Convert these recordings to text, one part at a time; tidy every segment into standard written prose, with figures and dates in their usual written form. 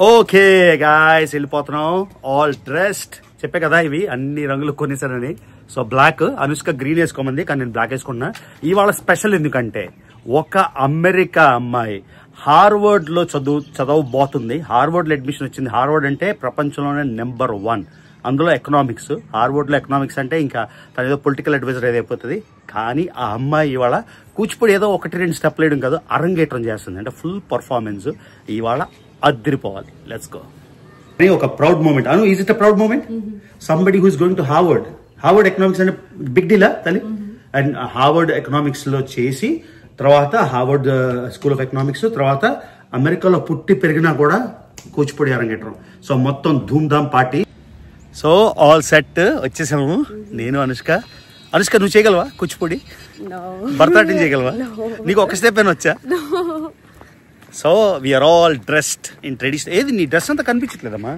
Okay guys వెళ్ళిపోతున్నాం. All dressed. చెప్పే కదా ఇవి అన్ని రంగులు కొనేసానని. సో బ్లాక్, అనుష్క గ్రీన్ వేసుకోమంది కానీ నేను బ్లాక్ వేసుకున్నా. ఇవాళ స్పెషల్ ఎందుకంటే ఒక అమెరికా అమ్మాయి హార్వర్డ్ లో చదవబోతుంది. హార్వర్డ్ లో అడ్మిషన్ వచ్చింది. హార్వర్డ్ అంటే ప్రపంచంలోనే నెంబర్ 1. అందులో ఎకనామిక్స్. హార్వర్డ్ లో ఎకనామిక్స్ అంటే ఇంకా తన ఏదో పొలిటికల్ అడ్వైజర్ ఏదైపోతుంది. కానీ ఆ అమ్మాయి ఇవాళ కూచిపూడి ఏదో 1-2 స్టెప్ వేయడం కాదు, అరంగేట్రం చేస్తుంది. అంటే ఫుల్ పర్ఫార్మెన్స్ ఇవాళ అదిరిపోవాలి. Let's go. ఒక proud moment. Anu, is it a proud moment? Somebody who is going to Harvard economics అంటే బిగ్ డీలా తల్లి. అండ్ హార్వర్డ్ ఎకనామిక్స్ లో చేసి తర్వాత హార్వర్డ్ స్కూల్ ఆఫ్ ఎకనామిక్స్, తర్వాత అమెరికాలో పుట్టి పెరిగినా కూడా కూచిపూడి అరంగేట్రం. సో మొత్తం ధూమ్ ధామ్ పార్టీ. సో ఆల్ సెట్ వచ్చేసాము. నేను అనుష్క. నువ్వు చేయగలవా కూచిపూడి? భరతనాట్యం చేయగలవా? నీకు ఒక స్టెప్ అయినా వచ్చా? So we are all dressed in traditional. ఏది నీ డ్రెస్ అంతా కనిపించట్లేదమ్మా?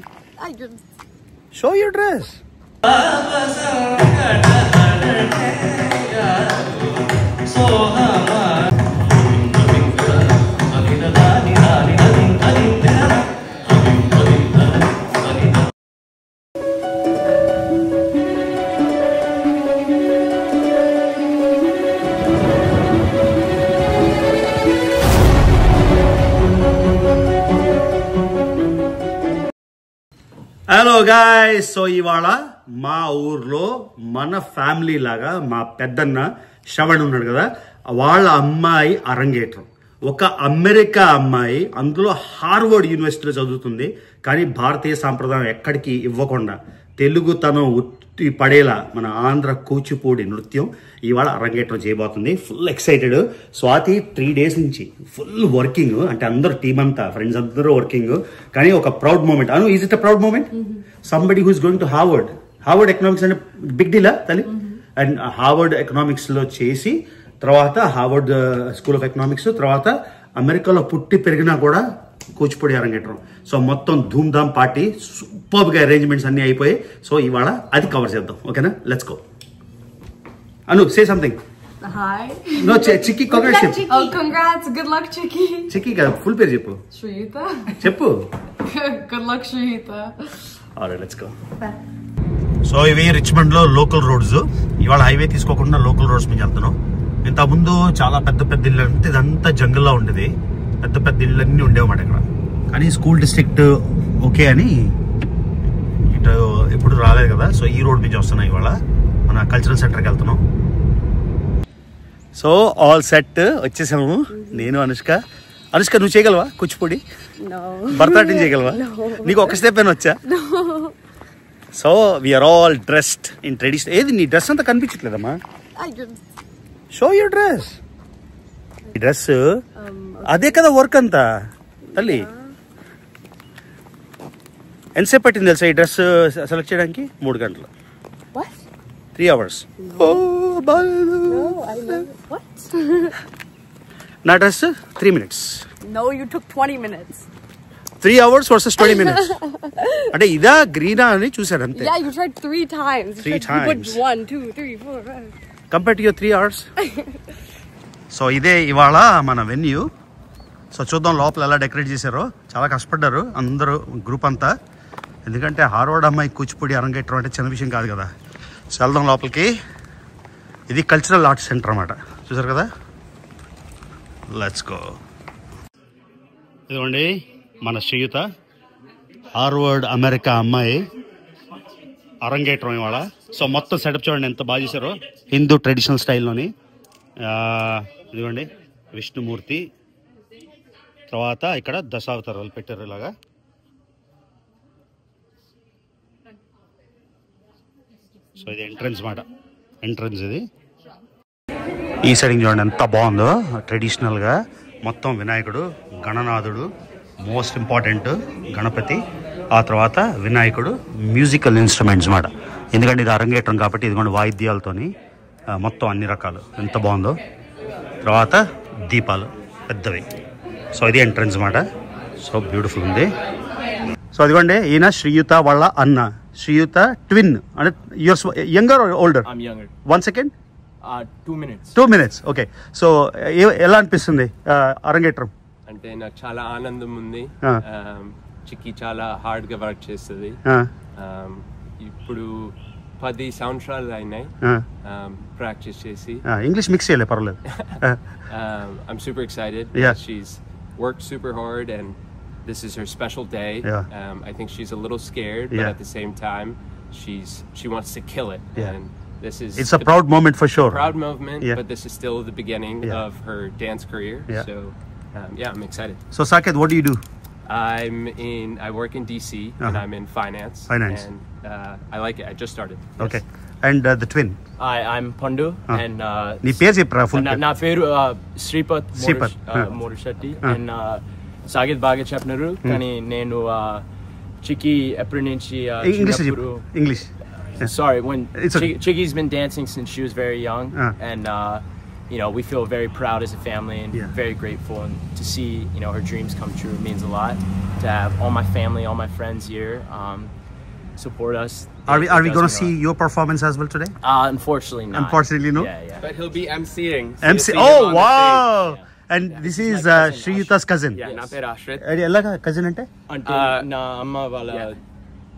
Show your dress. Hello guys. So ఇవాళ మా ఊర్లో మన ఫ్యామిలీ లాగా మా పెద్దన్న శ్రవణ్ ఉన్నాడు కదా, వాళ్ళ అమ్మాయి అరంగేట్రం. ఒక అమెరికా అమ్మాయి, అందులో హార్వర్డ్ యూనివర్సిటీలో చదువుతుంది. కానీ భారతీయ సాంప్రదాయం ఎక్కడికి ఇవ్వకుండా తెలుగు తను ఉత్తి పడేలా మన ఆంధ్ర కూచిపూడి నృత్యం ఇవాళ అరంగేట్రం చేయబోతుంది. Full excited. స్వాతి 3 days నుంచి ఫుల్ వర్కింగ్. అంటే అందరూ టీమ్ అంతా, ఫ్రెండ్స్ అందరూ వర్కింగ్. కానీ ఒక proud moment. Anu, is it a proud moment? Somebody who is going to Harvard economics అంటే బిగ్ డీలా తల్లి. అండ్ హార్వర్డ్ ఎకనామిక్స్ లో చేసి తర్వాత హార్వర్డ్ స్కూల్ ఆఫ్ ఎకనామిక్స్, తర్వాత అమెరికాలో పుట్టి పెరిగినా కూడా కూచిపూడి అరంగేట్రం. సో మొత్తం ధూమ్ ధామ్ పార్టీ. సూపర్ గా అరేంజ్మెంట్స్ అన్ని అయిపోయాయి. సో ఇవాళ అది కవర్ చేద్దాం. ఓకేనా? Let's go. Anu, say something. Hi. No, Chicky, congrats. Oh, congrats. Good luck, Chicky. Chicky ka full పేరు చెప్పు. Shrita. చెప్పు. Good luck, Shrita. Alright, let's go. So ఇవి రిచ్మండ్ లో లోకల్ రోడ్స్. ఇవాళ హైవే తీసుకోకుండా లోకల్ రోడ్స్ మీద వెళ్తున్నాం. ఇంత ముందు చాలా పెద్ద ఇళ్ళు అంటే ఇదంతా జంగల్లో ఉండేది. పెద్ద ఇళ్ళన్నీ ఉండేవన్నమాట ఇక్కడ. కానీ స్కూల్ డిస్ట్రిక్ట్ ఓకే అని ఇటు ఎప్పుడు రాలేదు కదా. సో ఈ రోడ్ మీద వస్తున్నాం. ఇవాళ మన కల్చరల్ సెంటర్కి వెళ్తున్నాం. సో ఆల్ సెట్ వచ్చేసాము. నేను అనుష్క. నువ్వు చేయగలవా కూచిపూడి? భరతనాట్యం చేయగలవా? నీకు ఒక స్టెప్ అయినా వచ్చా? So we are all dressed in traditional. ఏది నీ డ్రెస్ అంతా కనిపించట్లేదమ్మా? Show your dress. ఈ డ్రెస్ అదే కదా వర్క్ అంతా తల్లి. ఎంతసేపు పట్టింది తెలుసా ఈ డ్రెస్ సెలెక్ట్ చేయడానికి? 3 గంటలు. 3 hours. నా dress 3 minutes. No, you took 20 minutes. 3 hours versus 20 minutes. అంటే ఇదా గ్రీనా అని చూసాను అంతే. Yeah, you tried 3 times. 3 times. You put 1, 2, 3, 4, 5. Compared to your 3 hours. So ఇదే ఇవాళ మన వెన్యూ. సో చూద్దాం లోపల ఎలా డెకరేట్ చేశారో. చాలా కష్టపడ్డారు అందరూ, గ్రూప్ అంతా. ఎందుకంటే హార్వర్డ్ అమ్మాయి కూచిపూడి అరంగేట్రం అంటే చిన్న విషయం కాదు కదా. సో వెళ్దాం లోపలికి. ఇది కల్చరల్ ఆర్ట్స్ సెంటర్ అన్నమాట. చూసారు కదా. Let's go. ఇదిగోండి మన శ్రీయుత, హార్వర్డ్ అమెరికా అమ్మాయి అరంగేట్రం ఇవాళ. సో మొత్తం సెటప్ చూడండి ఎంత బాగా చేశారో, హిందూ ట్రెడిషనల్ స్టైల్లోని. ఇదిగోండి విష్ణుమూర్తి, తర్వాత ఇక్కడ దశావతారాలు పెట్టారు ఇలాగా. సో ఇది ఎంట్రన్స్ మాట. ఎంట్రన్స్ ఇది. ఈ సైడింగ్ చూడండి ఎంత బాగుందో ట్రెడిషనల్గా. మొత్తం వినాయకుడు, గణనాథుడు, మోస్ట్ ఇంపార్టెంట్ గణపతి, ఆ తర్వాత వినాయకుడు, మ్యూజికల్ ఇన్స్ట్రుమెంట్స్ మాట. ఎందుకంటే ఇది అరంగేట్రం కాబట్టి ఇదిగోండి వాయిద్యాలతోని మొత్తం అన్ని రకాలు. ఎంత బాగుందో. తర్వాత దీపాలు పెద్దవి. సో ఇది ఎంట్రన్స్ మాట. సో బ్యూటిఫుల్ ఉంది. సో అదిగోండి ఈయన శ్రీయుత వాళ్ళ అన్న. శ్రీయుత ట్విన్. అంటే your younger or older? 1 second. 2 minutes. 2 minutes. Okay. So ఎలా అనిపిస్తుంది అరంగేట్రం? అంటే నాకు చాలా ఆనందం ఉంది. చిక్కి చాలా హార్డ్గా వర్క్ చేస్తుంది. ఇప్పుడు 10 సంవత్సరాలు అయినాయి ప్రాక్టీస్ చేసి. ఇంగ్లీష్ మిక్స్ చేయలే పర్లేదు. I'm super excited. She's worked super hard and this is her special day. I think she's a little scared, but at the same time she wants to kill it. And it's a proud moment for sure. Proud moment, but this is still the beginning of her dance career. So I'm excited. So Saket, what do you do? I work in DC and I'm in finance. And I like it. I just started. Okay. And the twin? I'm Pandu and nee peru cheppra full na peru Sripath Morishetti and Saket baga chepnaru kani nenu Chiki eppadi nunchi English. Sorry, when Chicky's been dancing since she was very young, and you know, we feel very proud as a family and very grateful, and to see, you know, her dreams come true means a lot. To have all my family, all my friends here support us. Are we going to see your performance as well today? Unfortunately not. Unfortunately no. Yeah. But he'll be MCing. Oh wow! And this is Shriyuta's cousin. Yeah, na peru Ashrit. Ella cousin ante na amma wala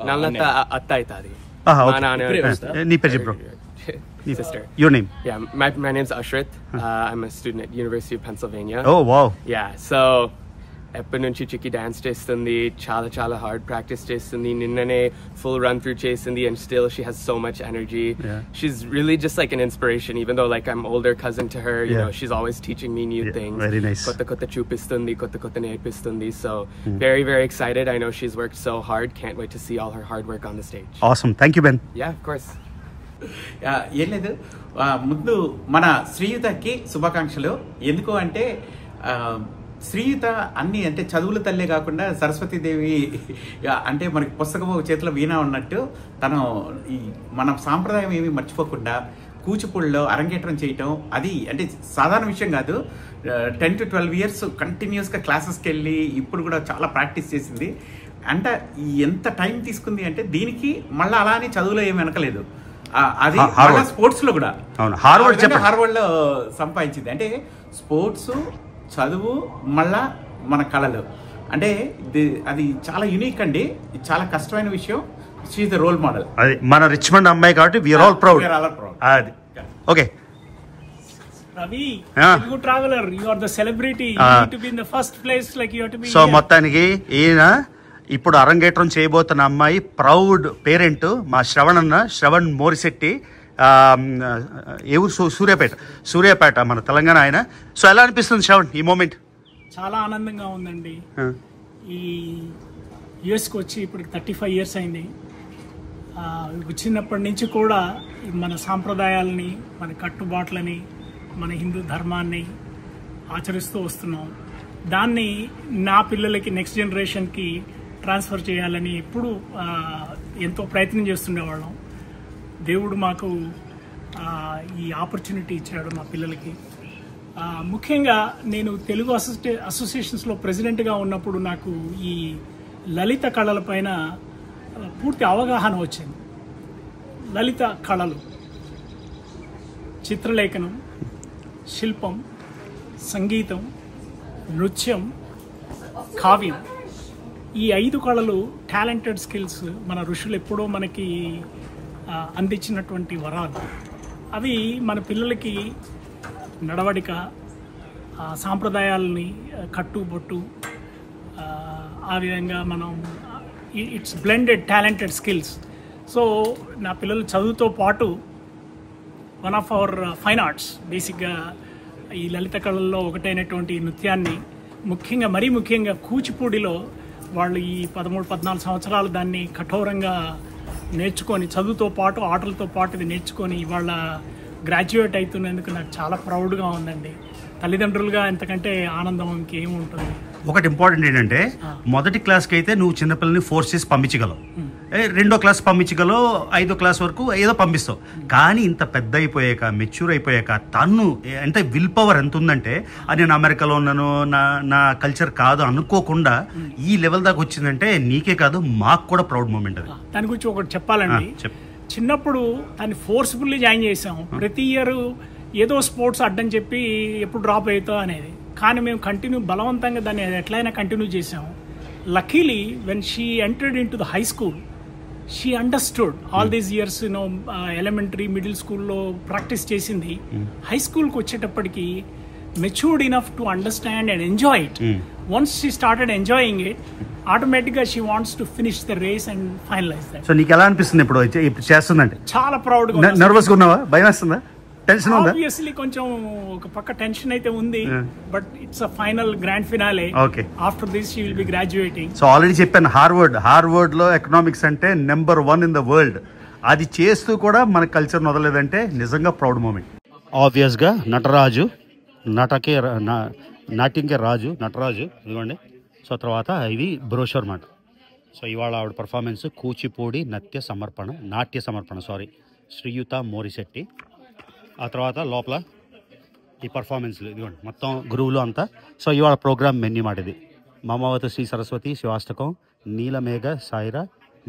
nallata atta aitadi. Okay. Nee peru bro. Sister. Your name? Yeah, my name's Ashrit. I'm a student at University of Pennsylvania. Oh wow. Yeah, so ఎప్పటి నుంచి చిక్కి dance చేస్తుంది, చాలా hard practice చేస్తుంది, నిన్ననే full run through చేసింది, and still she has so much energy. She's really just like an inspiration, even though like I'm older cousin to her, you know, she's always teaching me new things. Very nice. కొత్త చూపిస్తుంది, కొత్త నేర్పిస్తుంది. So very very excited. I know she's worked so hard. Can't wait to see all her hard work on the stage. Awesome. Thank you Ben. Yeah, of course. ఏం లేదు, ముందు మన శ్రీయుతకి శుభాకాంక్షలు. ఎందుకు అంటే శ్రీయుత అన్ని అంటే చదువుల తల్లే కాకుండా సరస్వతీదేవి అంటే మనకి పుస్తకము చేతిలో వీణ ఉన్నట్టు తను ఈ మన సాంప్రదాయం ఏమి మర్చిపోకుండా కూచిపూడిలో అరంగేట్రం చేయటం అది అంటే సాధారణ విషయం కాదు. 10 to 12 years కంటిన్యూస్గా క్లాసెస్కి వెళ్ళి ఇప్పుడు కూడా చాలా ప్రాక్టీస్ చేసింది. అంటే ఎంత టైం తీసుకుంది అంటే దీనికి మళ్ళీ అలా అని చదువులో ఏమి వెనకలేదు. అది స్పోర్ట్స్ లో కూడా హార్వర్డ్ లో సంపాదించింది. అంటే స్పోర్ట్స్, చదువు, మళ్ళా మన కళలు అంటే అది చాలా యూనిక్ అండి. చాలా కష్టమైన విషయం. She is the role model. అది మన రిచ్మండ్ అమ్మాయి కాబట్టి వి ఆర్ ఆల్ ప్రౌడ్. అది okay. Ravi, Telugu traveler, you are the celebrity. You need to be in the first place, like you have to be. So మొత్తానికి ఈయన ఇప్పుడు అరంగేట్రం చేయబోతున్న అమ్మాయి ప్రౌడ్ పేరెంట్ మా శ్రవణ్ మోరిశెట్టి. ఏ ఊరు? సూర్యాపేట మన తెలంగాణ ఆయన. సో ఎలా అనిపిస్తుంది శ్రవణ్ ఈ మూమెంట్? చాలా ఆనందంగా ఉందండి. ఈ యుఎస్కి వచ్చి ఇప్పుడు 35 years అయింది. వచ్చినప్పటి నుంచి కూడా మన సాంప్రదాయాలని, మన కట్టుబాట్లని, మన హిందూ ధర్మాన్ని ఆచరిస్తూ వస్తున్నాం. దాన్ని నా పిల్లలకి, నెక్స్ట్ జనరేషన్కి ట్రాన్స్ఫర్ చేయాలని ఎప్పుడు ఎంతో ప్రయత్నం చేస్తుండేవాళ్ళం. దేవుడు మాకు ఈ ఆపర్చునిటీ ఇచ్చాడు మా పిల్లలకి. ముఖ్యంగా నేను తెలుగు అసోసియేషన్స్లో ప్రెసిడెంట్గా ఉన్నప్పుడు నాకు ఈ లలిత కళలపైన పూర్తి అవగాహన వచ్చింది. లలిత కళలు, చిత్రలేఖనం, శిల్పం, సంగీతం, నృత్యం, కావ్యం, ఈ 5 కళలు టాలెంటెడ్ స్కిల్స్ మన ఋషులు ఎప్పుడో మనకి అందించినటువంటి వరాలు. అవి మన పిల్లలకి నడవడిక, సాంప్రదాయాలని, కట్టుబొట్టు, ఆ విధంగా మనం it's blended talented skills. So నా పిల్లలు చదువుతో పాటు one of our fine arts బేసిక్గా ఈ లలిత కళల్లో ఒకటైనటువంటి నృత్యాన్ని మరీ ముఖ్యంగా కూచిపూడిలో వాళ్ళు ఈ 13-14 సంవత్సరాలు దాన్ని కఠోరంగా నేర్చుకొని, చదువుతో పాటు ఆటలతో పాటు ఇది నేర్చుకొని ఇవాళ గ్రాడ్యుయేట్ అవుతున్నందుకు నాకు చాలా ప్రౌడ్గా ఉందండి. తల్లిదండ్రులుగా ఎంతకంటే ఆనందం ఇంకేమి ఉంటుంది. ఒకటి ఇంపార్టెంట్ ఏంటంటే మొదటి క్లాస్కి అయితే నువ్వు చిన్నపిల్లని ఫోర్స్ చేసి పంపించగలవు, 2వ క్లాస్ పంపించగలవు, 5వ క్లాస్ వరకు ఏదో పంపిస్తావు. కానీ ఇంత పెద్ద అయిపోయాక, మెచ్యూర్ అయిపోయాక తను అంటే విల్ పవర్ ఎంత ఉందంటే నేను అమెరికాలో ఉన్నాను, నా కల్చర్ కాదు అనుకోకుండా ఈ లెవెల్ దాకా వచ్చిందంటే నీకే కాదు మాకు కూడా ప్రౌడ్ మూమెంట్. అది దాని గురించి ఒకటి చెప్పాలండి. చిన్నప్పుడు దాన్ని ఫోర్స్ఫుల్లీ జాయిన్ చేసాం. ప్రతి ఇయర్ ఏదో స్పోర్ట్స్ అడ్డం చెప్పి ఎప్పుడు డ్రాప్ అవుతావు అనేది. కానీ మేము బలవంతంగా దాన్ని ఎట్లయినా కంటిన్యూ చేసాము. luckily, when she entered into the high school, she understood all these years, elementary, middle school lo practice chesindi. High school ku vachetappadiki matured enough to understand and enjoy it. Once she started enjoying it, automatically she wants to finish the race and finalize that. So నీకు ఎలా అనిపిస్తుంది ఇప్పుడు చేస్తుందంటే? చాలా proud గా. Nervous గా ఉన్నావా? భయం వేస్తుందా? టెన్షన్ ఉందా? ఆబ్వియస్లీ కొంచెం ఒక పక్క టెన్షన్ అయితే ఉంది, but it's a final grand finale. Okay, after this she will be graduating. So already చెప్పాను, హార్వర్డ్ లో ఎకనామిక్స్ అంటే నెంబర్ 1 ఇన్ ద వరల్డ్. అది చేస్తూ కూడా మన కల్చర్ వదలలేదంటే నిజంగా ప్రౌడ్ మూమెంట్. ఆబ్వియస్ గా నటరాజు, నాట్యంకే రాజు నటరాజు ఇదిగోండి. సో తర్వాత ఇది బ్రోషర్ మాట. సో ఇవాళ ఆవిడ పర్ఫార్మెన్స్ కూచిపూడి నాట్య సమర్పణ శ్రీయుత మోరిశెట్టి. ఆ తర్వాత లోపల ఈ పర్ఫార్మెన్స్లు ఇదిగోండి మొత్తం గురువులు అంతా. సో ఇవాళ ప్రోగ్రామ్ మెన్యూ మాట ఇది. మమవత శ్రీ సరస్వతి శివాష్టకం, నీలమేఘ సాయిర,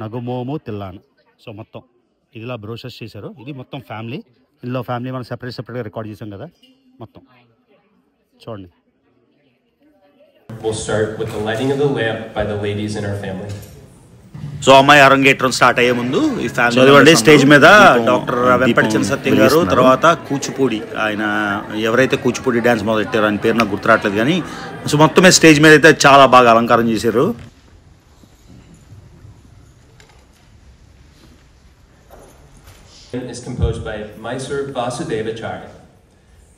నగుమోము తిల్లాన. సో మొత్తం ఇదిలా బ్రోషర్స్ చేశారు. ఇది మొత్తం ఫ్యామిలీ. ఇందులో ఫ్యామిలీ మనం సెపరేట్గా రికార్డ్ చేసాం కదా మొత్తం. చూడండి. We'll start with the lighting of the lamp by the ladies in our family. So అమ్మాయి అరంగేట్రం స్టార్ట్ అయ్యే ముందు ఈ ఫ్యామిలీ స్టేజ్ మీద డాక్టర్ వెంపటిచంద్ర సత్యం గారు, తర్వాత కూచిపూడి ఆయన ఎవరైతే కూచిపూడి డ్యాన్స్ మొదలెట్టారో ఆయన పేరు నాకు గుర్తురావట్లేదు కానీ, సో మొత్తమే స్టేజ్ మీద అయితే చాలా బాగా అలంకారం చేశారు. Is composed by Mysore Vasudevacharya.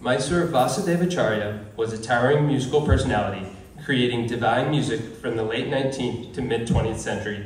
Mysore Vasudevacharya was a towering musical personality, creating divine music from the late 19th to mid-20th century.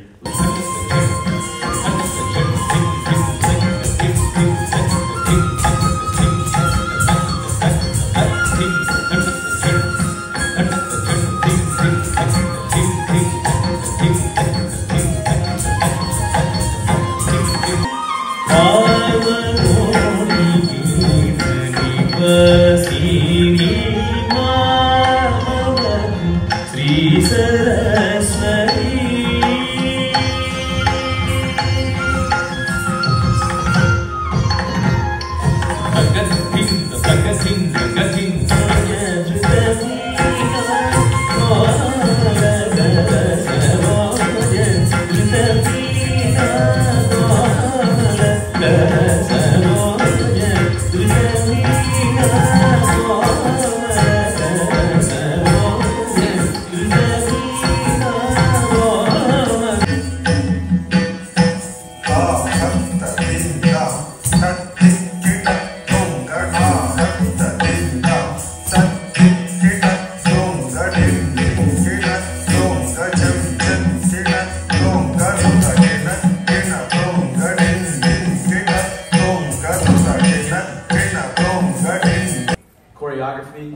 Choreography,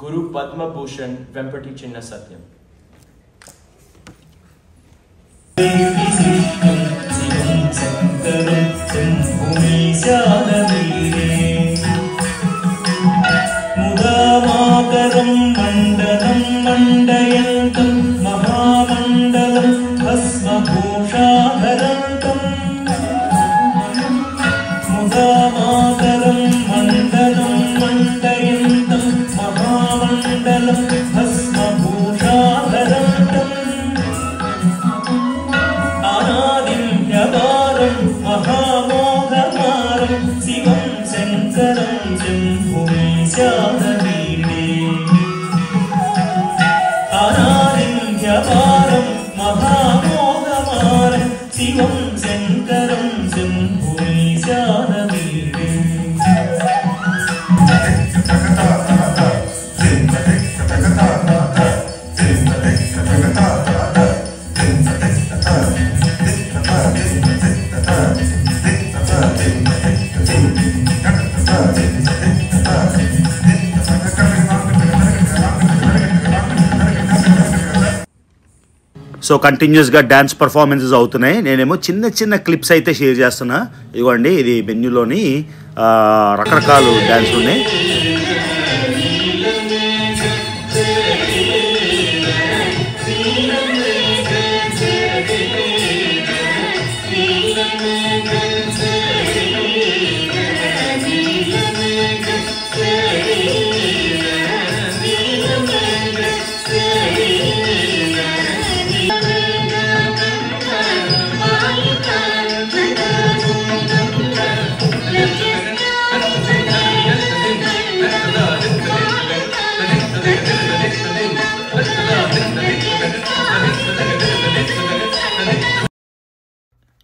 Guru Padma Bhushan Vempati Chinna Satyam. Mudamakaram mandalam mandayantam mahamandalam bhasma bhushadharantam. Mudamakaram mandalam mandayantam mahamandalam bhasma bhushadharantam. Anadim yadaram mahamohamaram sivam sankaram jambhumi syadavide. Anadim yadaram mahamohamaram sivam sankaram jambhumi syadavide. So కంటిన్యూస్గా dance performances అవుతున్నాయి. నేనేమో చిన్న చిన్న clips అయితే share చేస్తున్నా. ఇవ్వండి, ఇది మెన్యూలోని రకరకాల డ్యాన్స్లు ఉన్నాయి.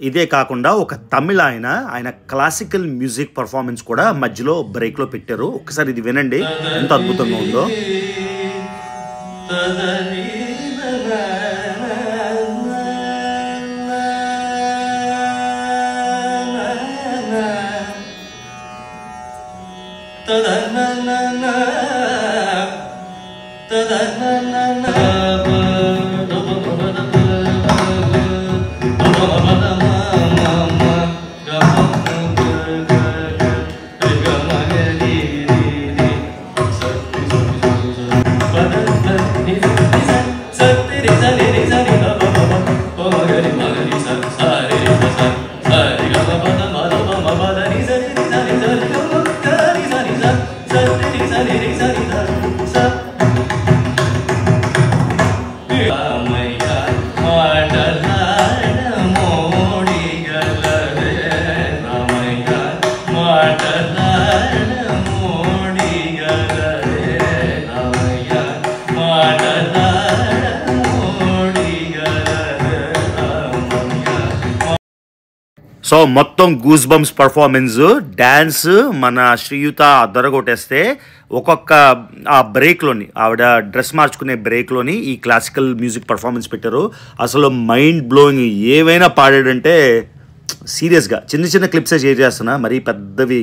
ఇదే కాకుండా ఒక తమిళ ఆయన క్లాసికల్ మ్యూజిక్ పర్ఫార్మెన్స్ కూడా మధ్యలో బ్రేక్లో పెట్టారు. ఒక్కసారి ఇది వినండి ఎంత అద్భుతంగా ఉందో. సో మొత్తం గూస్ బంప్స్ పర్ఫార్మెన్స్, డ్యాన్స్ మన శ్రీయుత అద్దరగొట్టేస్తే ఒక్కొక్క ఆ బ్రేక్లోని ఆవిడ డ్రెస్ మార్చుకునే బ్రేక్లోని ఈ క్లాసికల్ మ్యూజిక్ పర్ఫార్మెన్స్ పెట్టారు. అసలు మైండ్ బ్లోయింగ్. ఏవైనా పాడాడంటే సీరియస్గా చిన్న చిన్న క్లిప్సే షేర్ చేస్తున్నా, మరీ పెద్దవి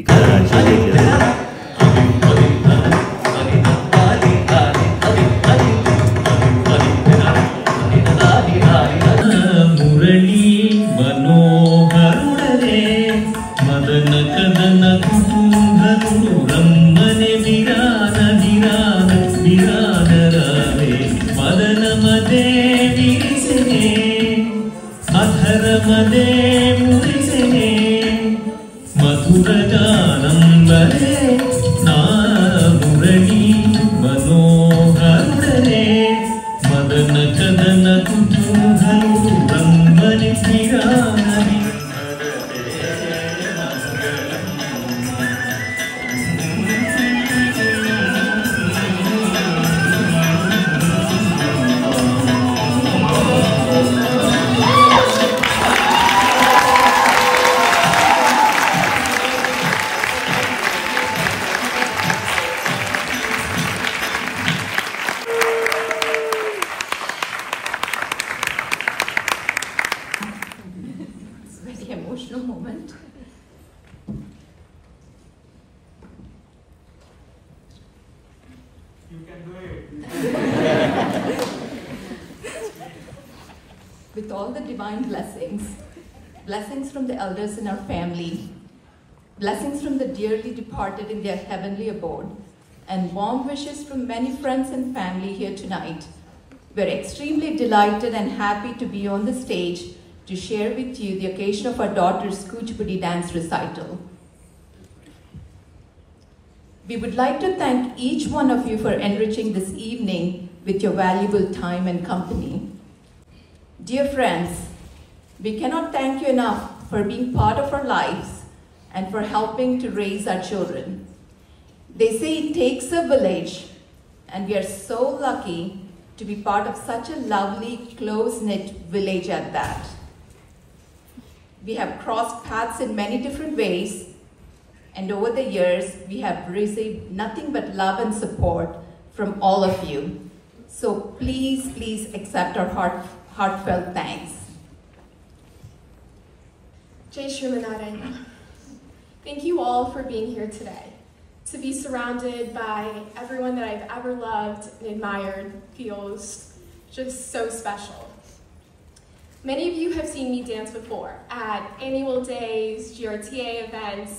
With all the divine blessings, blessings from the elders in our family, blessings from the dearly departed in their heavenly abode, and warm wishes from many friends and family here tonight, we're extremely delighted and happy to be on the stage to share with you the occasion of our daughter's Kuchipudi dance recital. We would like to thank each one of you for enriching this evening with your valuable time and company. Dear friends, we cannot thank you enough for being part of our lives and for helping to raise our children. They say it takes a village, and we are so lucky to be part of such a lovely, close-knit village at that. We have crossed paths in many different ways, and over the years, we have received nothing but love and support from all of you. So please, please accept our heartfelt thanks. Jai Shrimanarayana. Thank you all for being here today. To be surrounded by everyone that I've ever loved and admired feels just so special. Many of you have seen me dance before at annual days, GRTA events,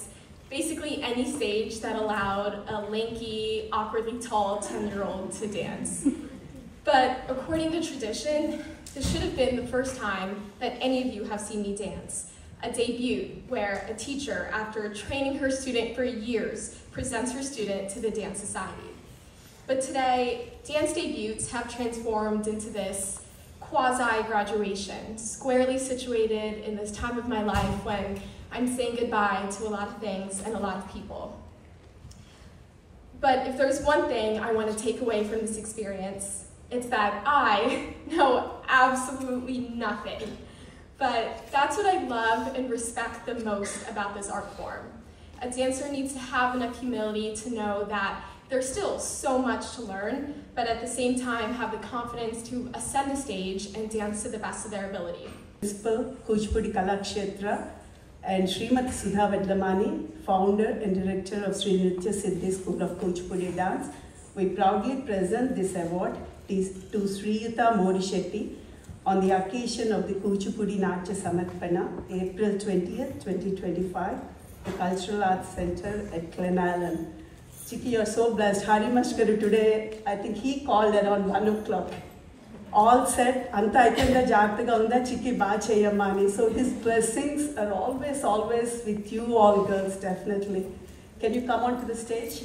basically any stage that allowed a lanky, awkwardly tall 10-year-old to dance. But according to tradition, this should have been the first time that any of you have seen me dance. A debut where a teacher, after training her student for years, presents her student to the Dance Society. But today, dance debuts have transformed into this quasi-graduation, squarely situated in this time of my life when I'm saying goodbye to a lot of things and a lot of people. But if there's one thing I want to take away from this experience, it's that I know absolutely nothing But that's what I love and respect the most about this art form. A dancer needs to have enough humility to know that there's still so much to learn, but at the same time have the confidence to ascend the stage and dance to the best of their ability. Principal, Kuchipudi Kalakshetra, and Srimati Sudha Vedlamani, founder and director of Sri Nritya Siddhi School of Kuchipudi Dance, we proudly present this award to Sriyuta Modishetty on the occasion of the Kuchipudi Natya Samarpana, April 20th, 2025, the Cultural Arts Center at Glen Allen. Chiki, you're so blessed. Hari Mashkaru today, I think he called around 1 o'clock. All set, Anta Aikanda Jagtaga Unda Chiki Ba Cheyamani. So his blessings are always with you all girls, definitely. Can you come onto the stage?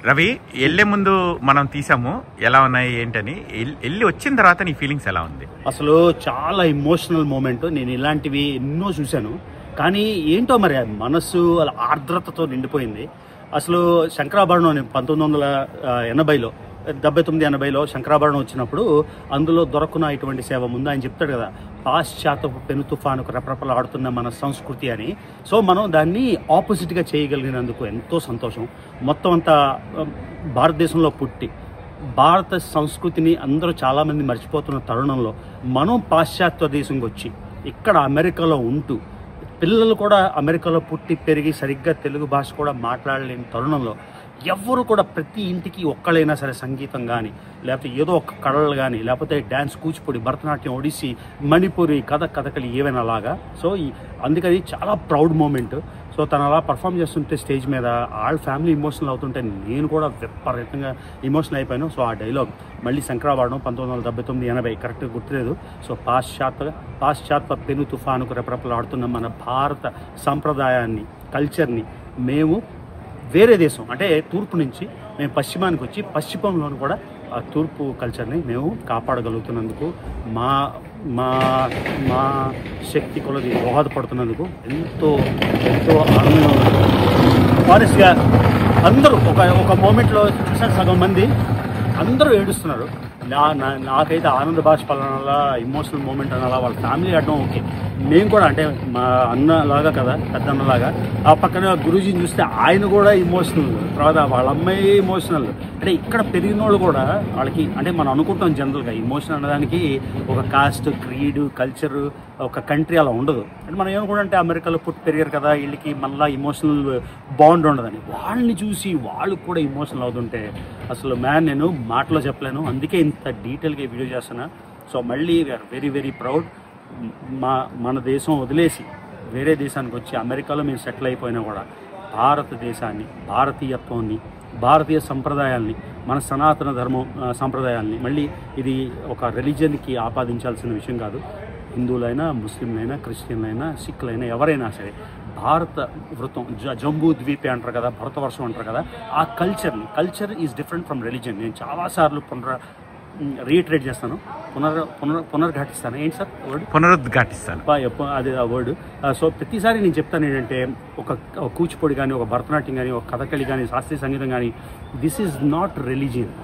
Ravi, వెళ్ళే ముందు మనం తీసాము ఎలా ఉన్నాయి ఏంటని, వెళ్ళి వచ్చిన తర్వాత నీ ఫీలింగ్స్ ఎలా ఉంది? అసలు చాలా ఎమోషనల్ మూమెంట్. నేను ఇలాంటివి ఎన్నో చూశాను, కానీ ఏంటో మరి మనస్సు అలా ఆర్ద్రతతో నిండిపోయింది. అసలు శంకరాభరణం 1980లో 79-80లో శంకరాభరణం వచ్చినప్పుడు అందులో దొరకన ఇటువంటి సేవ ముందు ఆయన చెప్తాడు కదా, పాశ్చాత్యపు పెను తుఫానుకు రెపరెపలాడుతున్న మన సంస్కృతి అని. సో మనం దాన్ని ఆపోజిట్గా చేయగలిగినందుకు ఎంతో సంతోషం. మొత్తం అంతా భారతదేశంలో పుట్టి భారత సంస్కృతిని అందరూ చాలామంది మర్చిపోతున్న తరుణంలో మనం పాశ్చాత్య దేశంకి వచ్చి ఇక్కడ అమెరికాలో ఉంటూ పిల్లలు కూడా అమెరికాలో పుట్టి పెరిగి సరిగ్గా తెలుగు భాష కూడా మాట్లాడలేని తరుణంలో ఎవరు కూడా ప్రతి ఇంటికి ఒక్కళ్ళైనా సరే సంగీతం కానీ లేకపోతే ఏదో ఒక కళలు కానీ లేకపోతే డ్యాన్స్, కూచిపూడి, భరతనాట్యం, ఒడిస్సీ, మణిపూరి, కథకళి ఏవైనా అలాగా. సో అందుకని చాలా ప్రౌడ్ మూమెంట్. సో తను అలా పర్ఫామ్ చేస్తుంటే స్టేజ్ మీద వాళ్ళ ఫ్యామిలీ ఇమోషనల్ అవుతుంటే నేను కూడా విపరీతంగా ఇమోషనల్ అయిపోయాను. సో ఆ డైలాగ్ మళ్ళీ శంకరాభరణం 1979-80 కరెక్ట్గా గుర్తులేదు. సో పాశ్చాత్య పెను తుఫానుకు రెపరెపలాడుతున్న మన భారత సంప్రదాయాన్ని, కల్చర్ని మేము వేరే దేశం అంటే తూర్పు నుంచి మేము పశ్చిమానికి వచ్చి పశ్చిమంలోను కూడా ఆ తూర్పు కల్చర్ని మేము కాపాడగలుగుతున్నందుకు మా మా మా శక్తి కొలది దోహదపడుతున్నందుకు ఎంతో ఎంతో ఆనందంగా ఉంది. ఆనెస్ట్గా అందరూ ఒక మూమెంట్లో సగం మంది అందరూ ఏడుస్తున్నారు. నాకైతే ఆనంద బాష్పాలు అనాలా, ఇమోషనల్ మూమెంట్ అనాలా, వాళ్ళ ఫ్యామిలీ ఆడడం ఓకే. మేము కూడా అంటే మా అన్నలాగా కదా, పెద్ద అన్నలాగా. ఆ పక్కన గురూజీని చూస్తే ఆయన కూడా ఇమోషనల్, తర్వాత వాళ్ళ అమ్మాయి ఇమోషనల్. అంటే ఇక్కడ పెరిగిన వాళ్ళు కూడా వాళ్ళకి అంటే మనం అనుకుంటాం జనరల్గా ఇమోషన్ అనడానికి ఒక కాస్ట్, క్రీడ్, కల్చర్, ఒక కంట్రీ అలా ఉండదు. అంటే మనం ఏమనుకుంటాం అంటే అమెరికాలో పుట్టి పెరిగారు కదా వీళ్ళకి మళ్ళీ ఇమోషనల్ బాండ్ ఉండదని. వాళ్ళని చూసి వాళ్ళు కూడా ఇమోషనల్ అవుతుంటే అసలు నేను మాటలో చెప్పలేను. అందుకే ఇంత డీటెయిల్గా వీడియో చేస్తున్నా. సో మళ్ళీ వీఆర్ వెరీ వెరీ ప్రౌడ్. మన దేశం వదిలేసి వేరే దేశానికి వచ్చి అమెరికాలో మేము సెటిల్ అయిపోయినా కూడా భారతదేశాన్ని, భారతీయత్వాన్ని, భారతీయ సంప్రదాయాల్ని, మన సనాతన ధర్మం సంప్రదాయాల్ని మళ్ళీ ఇది ఒక రిలీజియన్కి ఆపాదించాల్సిన విషయం కాదు. హిందువులైనా, ముస్లింలైనా, క్రిస్టియన్లైనా, సిక్కులైనా ఎవరైనా సరే భారత వృత్తం, జంబూ ద్వీపే అంటారు కదా, భరతవర్షం అంటారు కదా, ఆ culture is different from religion. నేను చాలాసార్లు రీట్రేట్ చేస్తాను, పునర్ఘాటిస్తాను. ఏంటి సార్ వర్డ్? పునరుద్ఘాటిస్తాను, అది ఆ వర్డ్. సో ప్రతిసారి నేను చెప్తాను ఏంటంటే ఒక కూచిపూడి కానీ, ఒక భరతనాట్యం కానీ, ఒక కథకళి కానీ, శాస్త్రీయ సంగీతం కానీ, this is not religion,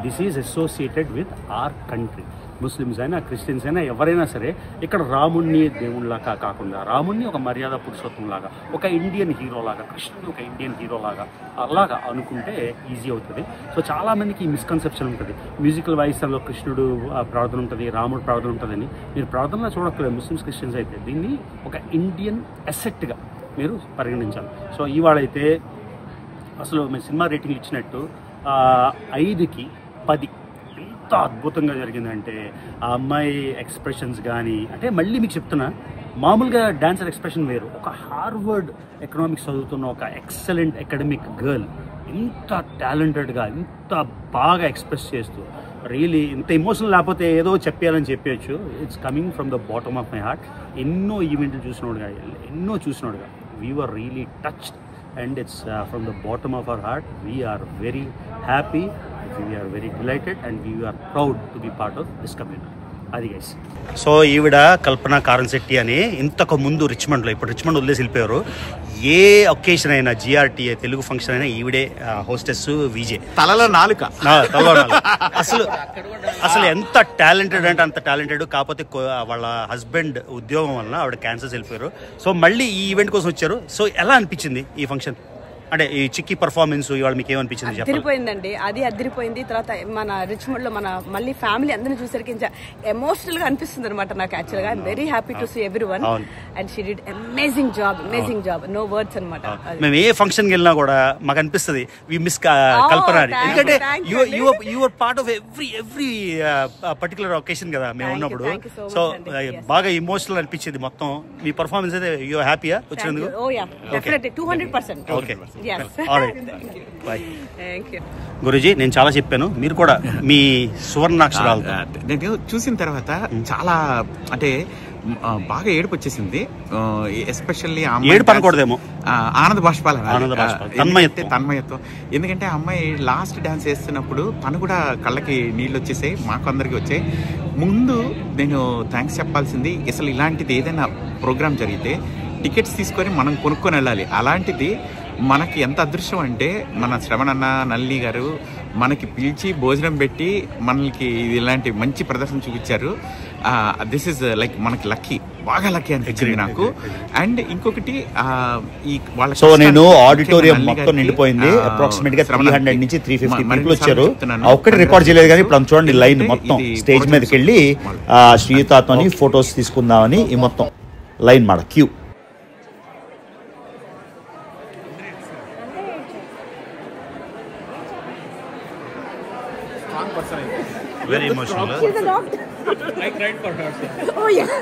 this is associated with our country. Muslims అయినా, క్రిస్టియన్స్ అయినా ఎవరైనా సరే ఇక్కడ రాముణ్ణి దేవుళ్ళలాగా కాకుండా రాముణ్ణి ఒక మర్యాద పురుషోత్తంలాగా, ఒక ఇండియన్ హీరోలాగా, కృష్ణుని ఒక ఇండియన్ హీరోలాగా అలాగా అనుకుంటే ఈజీ అవుతుంది. సో చాలామందికి ఈ మిస్కన్సెప్షన్ ఉంటుంది. మ్యూజికల్ వాయిస్లో కృష్ణుడు ప్రార్థన ఉంటుంది, రాముడు ప్రార్థన ఉంటుందని. మీరు ప్రార్థనలో చూడక్కర్లేదు ముస్లిమ్స్, క్రిస్టియన్స్ అయితే దీన్ని ఒక ఇండియన్ అసెట్గా మీరు పరిగణించాలి. సో ఇవాళైతే అసలు మేము సినిమా రేటింగ్లు ఇచ్చినట్టు 5కి 10 ఎంత అద్భుతంగా జరిగిందంటే ఆ అమ్మాయి ఎక్స్ప్రెషన్స్ కానీ, అంటే మళ్ళీ మీకు చెప్తున్నా మామూలుగా డాన్సర్ ఎక్స్ప్రెషన్ వేరు. ఒక హార్వర్డ్ ఎకనామిక్స్ చదువుతున్న ఒక ఎక్సలెంట్ అకాడమిక్ గర్ల్ ఇంత టాలెంటెడ్గా, ఇంత బాగా ఎక్స్ప్రెస్ చేస్తూ రియలీ ఇంత ఎమోషనల్ లేకపోతే ఏదో చెప్పేయాలని చెప్పేయచ్చు. It's coming from the bottom of my heart. ఎన్నో ఈవెంట్లు చూసినోడుగా, we were really touched and it's from the bottom of our heart. We are very happy, we are very delighted, and we are proud to be part of this community. అది guys. So ఈవిడ కల్పన కారన్శెట్టి అని ఇంతకు ముందు రిచ్మండ్లో, ఇప్పుడు Richmond వదిలేసి వెళ్ళిపోయారు. ఏ occasion అయినా, GRT Telugu function అయినా ఈవిడే హోస్టెస్, విజే. తలలో నాలుక. అసలు ఎంత టాలెంటెడ్ అంటే అంత టాలెంటెడ్. కాకపోతే వాళ్ళ హస్బెండ్ ఉద్యోగం వలన ఆవిడ క్యాన్సర్స్ వెళ్ళిపోయారు. సో మళ్ళీ ఈ ఈవెంట్ కోసం వచ్చారు. సో ఎలా అనిపించింది ఈ ఫంక్షన్? అంటే ఈ చిక్కీ పర్ఫార్మెన్స్ ఇవాళ మీకు ఏమనిపించింది? అదిరిపోయిందండి. అది అదిరిపోయింది. తర్వాత మన రిచ్మండ్ లో మన మళ్ళీ ఫ్యామిలీ అందరిని చూసరికి ఎమోషనల్ గా అనిపిస్తుంది అనమాట నాకు. యాక్చువల్ గా I'm very happy to see everyone and she did amazing job, no words అనమాట. మేము ఏ ఫంక్షన్ కి వెళ్ళినా కూడా మాకు అనిపిస్తుంది వి మిస్ కల్పన అని. ఎందుకంటే your part of every particular occasion కదా మేము ఉన్నప్పుడు. సో బాగా ఎమోషనల్ అనిపించేది మొత్తం. మీ పర్ఫార్మెన్స్ అయితే యు ఆర్ హ్యాపీయా వచ్చినందుకు? Oh yeah, definitely 200%. Okay. Thank you. గురూజీ, నేను చాలా చెప్పాను, మీరు కూడా మీ సువర్ణాక్షరాలు. నేను చూసిన తర్వాత చాలా అంటే బాగా ఏడుపు వచ్చేసింది. ఎస్పెషల్లీ ఏడుపు అనకూడదేమో, ఆనంద బాష్పాలు, తన్మయత్వం. ఎందుకంటే ఆ అమ్మాయి లాస్ట్ డాన్స్ వేస్తున్నప్పుడు తను కూడా కళ్ళకి నీళ్ళు వచ్చేసాయి, మాకు అందరికి వచ్చాయి. ముందు నేను థ్యాంక్స్ చెప్పాల్సింది, అసలు ఇలాంటిది ఏదైనా ప్రోగ్రామ్ జరిగితే టికెట్స్ తీసుకొని మనం కొనుక్కొని వెళ్ళాలి. అలాంటిది మనకి ఎంత అదృష్టం అంటే మన శ్రవణన్న, నల్లి గారు మనకి పిలిచి భోజనం పెట్టి మనకి ఇలాంటి మంచి ప్రదర్శన చూపించారు. దిస్ ఇస్ లైక్ మనకి లక్కీ, బాగా లక్కీ అనిపించింది నాకు. అండ్ ఇంకొకటి ఈ వాళ్ళ, సో నేను ఆడిటోరియం మొత్తం నిండిపోయింది. అప్రాక్సిమేట్ గా 300 నుంచి 350 పీపుల్ వచ్చారు. ఒక్కటి రికార్డ్ చేయలేదు కానీ ఇప్పుడు చూడండి లైన్ మొత్తం స్టేజ్ మీదకి వెళ్ళి శ్రీయుతతోని ఫొటోస్ తీసుకుందామని ఈ మొత్తం లైన్ మాట queue. Very emotional. She's a doctor. I cried for her. Oh yeah.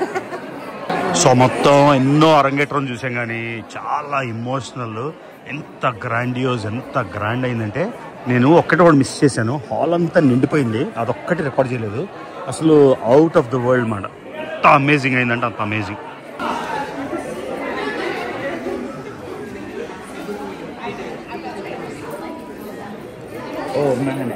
So మొత్తం ఎన్నో అరంగేట్రం చూసాం కానీ చాలా ఎమోషనల్, ఎంత గ్రాండియోస్, ఎంత గ్రాండ్ అయిందంటే నేను ఒక్కటి కూడా మిస్ చేశాను. హాల్ అంతా నిండిపోయింది, అదొక్కటి రికార్డ్ చేయలేదు. అసలు అవుట్ ఆఫ్ ద వరల్డ్ మాట. అంత అమేజింగ్ అయిందంటే అంత అమేజింగ్. Oh man,